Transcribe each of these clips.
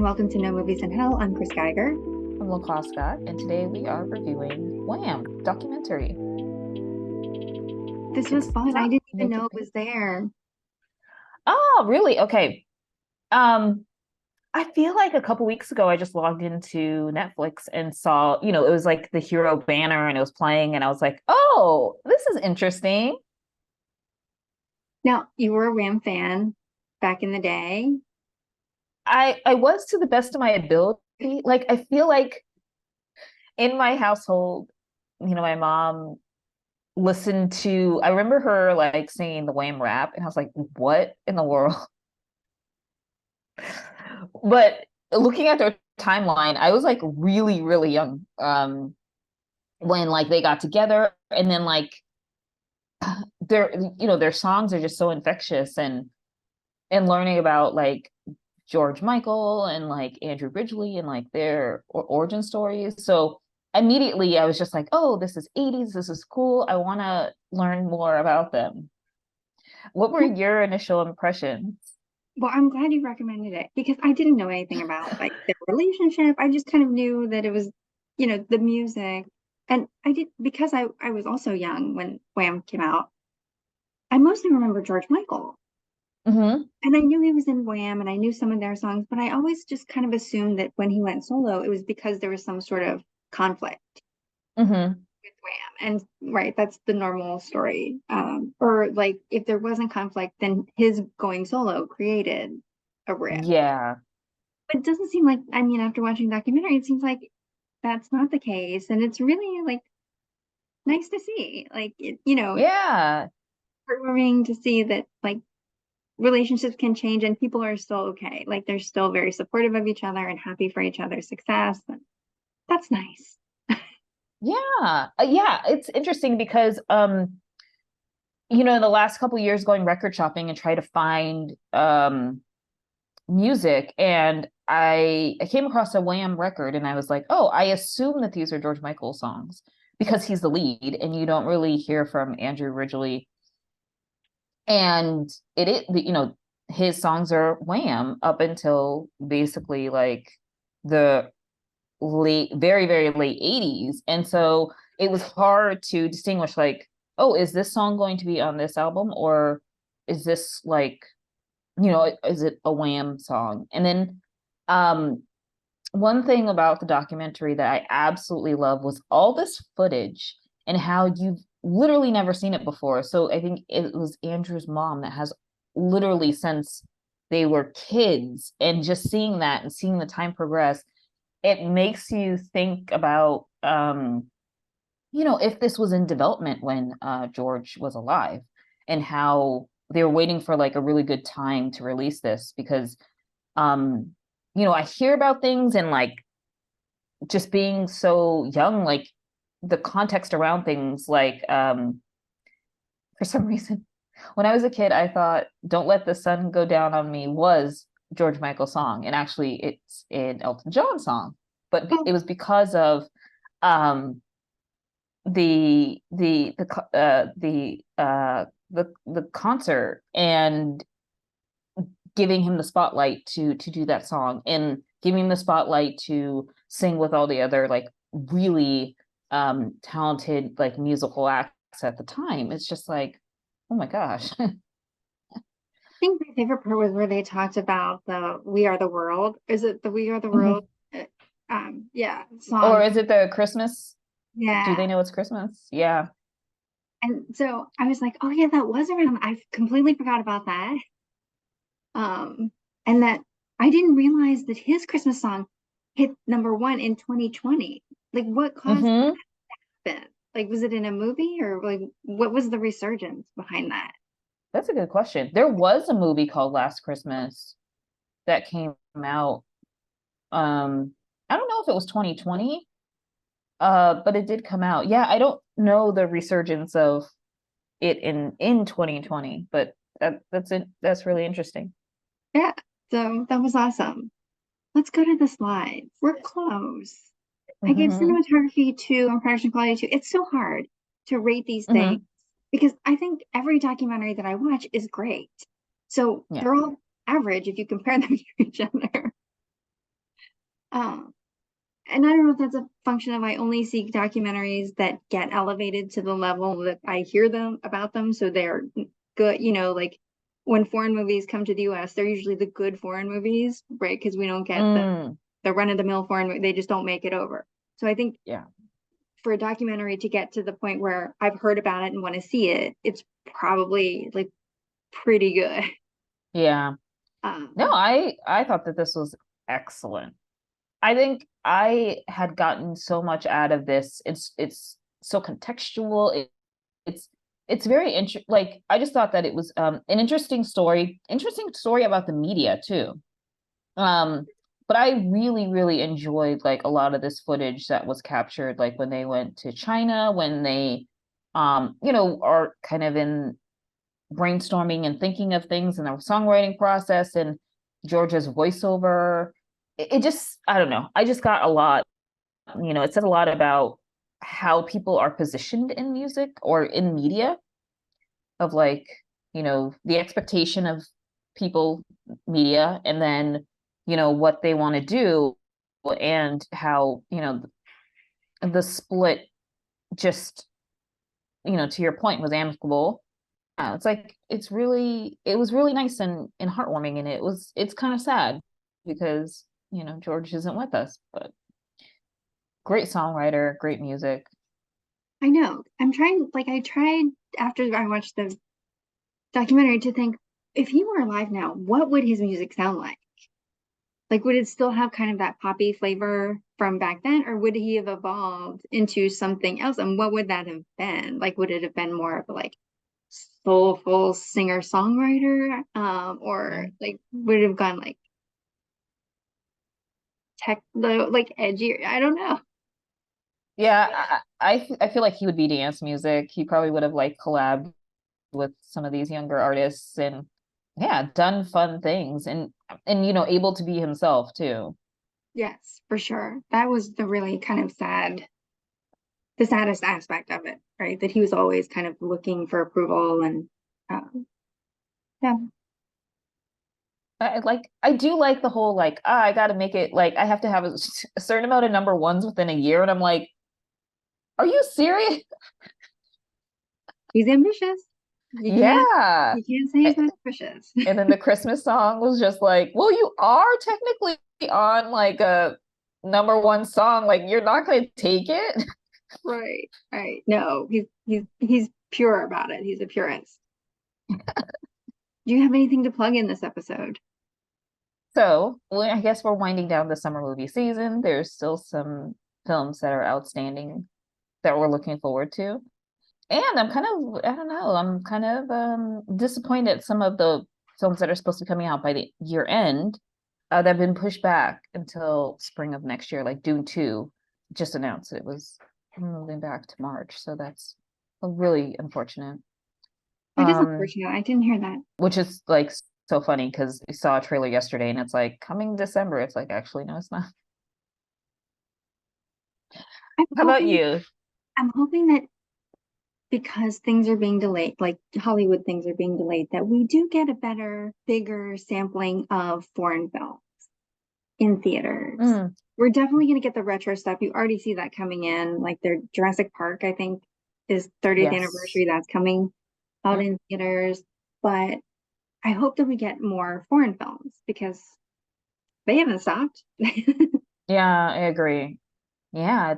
welcome to No Movies in Hell. I'm Chris Geiger. I'm LaClaw Scott, and today we are reviewing Wham! Documentary. This was It's fun. I not didn't even make know it it big. was there. Oh, really? Okay. Um, I feel like a couple weeks ago I just logged into Netflix and saw, it was like the hero banner and it was playing, and I was like, oh, this is interesting. Now, you were a Wham fan back in the day. I was to the best of my ability. Like I feel like in my household, my mom listened to I remember her like singing the Wham rap, and I was like, what in the world? But looking at their timeline, I was like really, really young when like they got together, and then like their songs are just so infectious, and learning about like George Michael and like Andrew Ridgeley and like their origin stories. So immediately I was just like, oh, this is 80s, this is cool. I want to learn more about them. What were your initial impressions? Well, I'm glad you recommended it because I didn't know anything about like their relationship. I just kind of knew that it was, the music. And I did because I was also young when Wham came out. I mostly remember George Michael. Hmm. And I knew he was in Wham and I knew some of their songs, but I always just kind of assumed that when he went solo, it was because there was some sort of conflict Hmm. with Wham. And right, that's the normal story. Or like if there wasn't conflict, then his going solo created a rift. Yeah. But it doesn't seem like, I mean, after watching the documentary, it seems like that's not the case. And it's really like nice to see. Like Yeah. heartwarming to see that like relationships can change and people are still okay. Like they're still very supportive of each other and happy for each other's success. And that's nice. Yeah. Yeah, it's interesting because the last couple of years going record shopping and try to find music, and I came across a Wham record, and I was like, "Oh, I assume that these are George Michael songs because he's the lead and you don't really hear from Andrew Ridgeley." And his songs are Wham up until basically like the late, very, very late 80s. And so it was hard to distinguish like, oh, is this song going to be on this album, or is this like, is it a Wham song? And then um one thing about the documentary that I absolutely love was all this footage and how you've literally never seen it before. So I think it was Andrew's mom that has literally since they were kids, and just seeing that and seeing the time progress, it makes you think about if this was in development when George was alive, and how they were waiting for like a really good time to release this, because um I hear about things, and like just being so young, like the context around things, like for some reason when I was a kid I thought "Don't Let the Sun Go Down on Me" was George Michael's song, and actually it's an Elton John song, but Well, it was because of um the concert, and giving him the spotlight to do that song, and giving the spotlight to sing with all the other like really talented like musical acts at the time. It's just like, oh my gosh. I think my favorite part was where they talked about the We Are the World. Is it the We Are the Mhm. World? Yeah, Or song. is it the Christmas? Do they Yeah. know it's Christmas? Yeah. And so I was like, oh yeah, that was around. I completely forgot about that. Um, and that I didn't realize that his Christmas song hit #1 in 2020. Like, what caused Hmm. that? Like, was it in a movie or like what was the resurgence behind that? That's a good question. There was a movie called Last Christmas that came out. I don't know if it was 2020, but it did come out. Yeah, I don't know the resurgence of it in 2020, but that's it. That's really interesting. Yeah, so that was awesome. Let's go to the slides. We're close. I gave Hmm. cinematography 2 and production quality 2. It's so hard to rate these things Hmm. because I think every documentary that I watch is great. So Yeah. they're all average if you compare them to each other. Um, and I don't know if that's a function of I only see documentaries that get elevated to the level that I hear them about them, so they're good. Like when foreign movies come to the US, they're usually the good foreign movies, right? Because we don't get Mm, the run-of-the-mill foreign, they just don't make it over. So I think yeah. for a documentary to get to the point where I've heard about it and want to see it, it's probably like pretty good. Yeah. No, Um, I thought that this was excellent. I think I had gotten so much out of this. It's so contextual. It's it's very interesting. Like I just thought that it was an interesting story about the media too. Um, but I really, really enjoyed like a lot of this footage that was captured, like when they went to China, when they are kind of in brainstorming and thinking of things in the songwriting process and Georgia's voiceover. It just, I don't know. I just got a lot, it said a lot about how people are positioned in music or in media of like, the expectation of people, media, and then, what they want to do and how, the split just, to your point was amicable. It's like it was really nice and heartwarming, and it's kind of sad because George isn't with us, but great songwriter, great music. I know. I tried after I watched the documentary to think if he were alive now, what would his music sound like? Like, would it still have kind of that poppy flavor from back then, or would he have evolved into something else? And what would that have been? Like, would it have been more of a like soulful singer-songwriter? Or Yeah, like would it have gone like techno, like edgy? I don't know. yeah. I feel like he would be dance music. He probably would have like collabed with some of these younger artists and yeah, done fun things and able to be himself too. Yes, for sure. That was the really kind of the saddest aspect of it, right? That he was always kind of looking for approval and yeah. I do like the whole like I got to make it like I have to have a certain amount of number ones within a year, and I'm like, are you serious? He's ambitious. You can't Yeah. you can't say he's not ambitious. And then the Christmas song was just like, well, you are technically on like a number one song. Like, you're not going to take it. Right, right. No, he's pure about it. He's a purist. Do you have anything to plug in this episode? So, well, I guess we're winding down the summer movie season. There's still some films that are outstanding that we're looking forward to. And I'm kind of, I don't know, I'm kind of disappointed some of the films that are supposed to be coming out by the year end that have been pushed back until spring of next year, like Dune 2 just announced it was moving back to March. So that's really unfortunate. That is Um, unfortunate. I didn't hear that. which is like so funny because we saw a trailer yesterday and it's like coming December. It's like, actually, no, it's not. I'm How about hoping you? I'm hoping that because things are being delayed, like Hollywood things are being delayed, that we do get a better, bigger sampling of foreign films in theaters. Mm, We're definitely going to get the retro stuff. You already see that coming in, like their Jurassic Park, I think, is 30th yes. anniversary. That's coming out Mm, in theaters. But I hope that we get more foreign films because they haven't stopped. yeah, I agree. Yeah,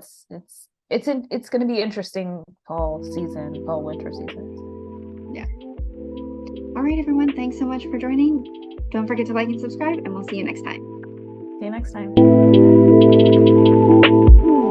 it's going to be interesting fall winter season. Yeah. All right, everyone. Thanks so much for joining. Don't forget to like and subscribe, and we'll see you next time. See you next time.